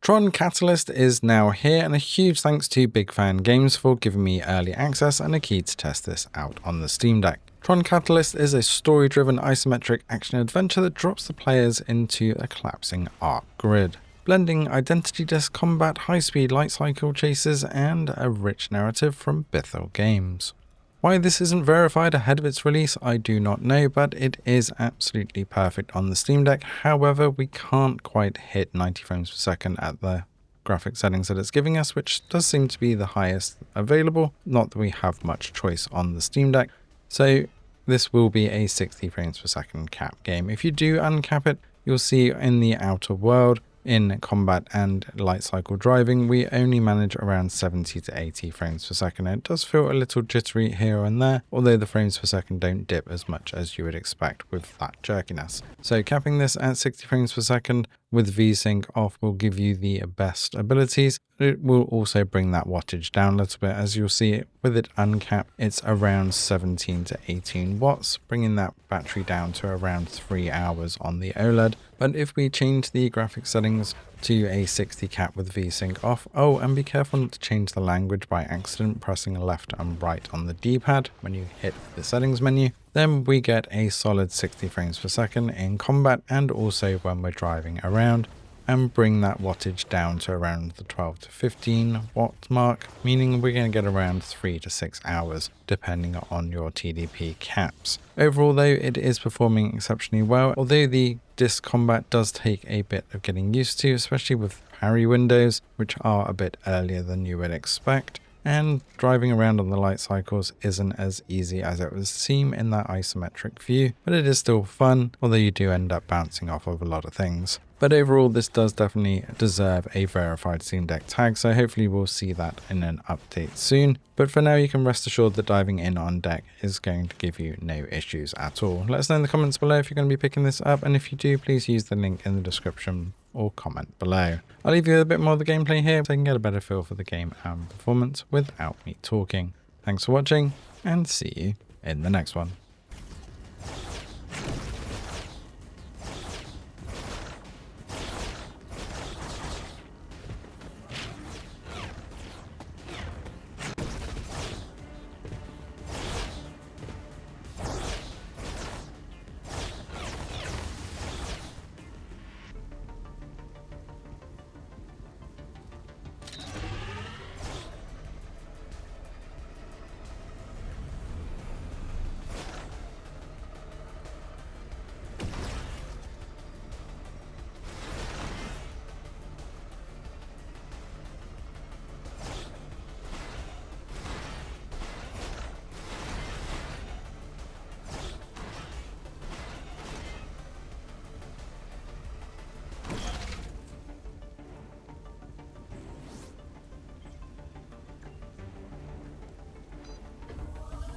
Tron Catalyst is now here, and a huge thanks to Big Fan Games for giving me early access and a key to test this out on the Steam Deck. Tron Catalyst is a story-driven isometric action-adventure that drops the players into a collapsing arc grid, blending identity disc combat, high-speed light cycle chases, and a rich narrative from Bithell Games. Why this isn't verified ahead of its release, I do not know, but it is absolutely perfect on the Steam Deck. However, we can't quite hit 90 frames per second at the graphic settings that it's giving us, which does seem to be the highest available. Not that we have much choice on the Steam Deck. So this will be a 60 frames per second cap game. If you do uncap it, you'll see in the outer world, in combat and light cycle driving, we only manage around 70 to 80 frames per second. It does feel a little jittery here and there, although the frames per second don't dip as much as you would expect with that jerkiness. So capping this at 60 frames per second with VSync off will give you the best abilities. It will also bring that wattage down a little bit. As you'll see with it uncapped, it's around 17 to 18 watts, bringing that battery down to around 3 hours on the OLED. But if we change the graphic settings to a 60 cap with VSync off, and be careful not to change the language by accident pressing left and right on the D-pad when you hit the settings menu, then we get a solid 60 frames per second in combat and also when we're driving around, and bring that wattage down to around the 12 to 15 watt mark, meaning we're going to get around 3 to 6 hours depending on your TDP caps. Overall though, it is performing exceptionally well, although the disc combat does take a bit of getting used to, especially with parry windows, which are a bit earlier than you would expect. And driving around on the light cycles isn't as easy as it would seem in that isometric view, but it is still fun, although you do end up bouncing off of a lot of things. But overall, this does definitely deserve a verified Steam Deck tag, so hopefully we'll see that in an update soon. But for now, you can rest assured that diving in on deck is going to give you no issues at all. Let us know in the comments below if you're going to be picking this up, and if you do, please use the link in the description or comment below. I'll leave you with a bit more of the gameplay here so you can get a better feel for the game and performance without me talking. Thanks for watching, and see you in the next one.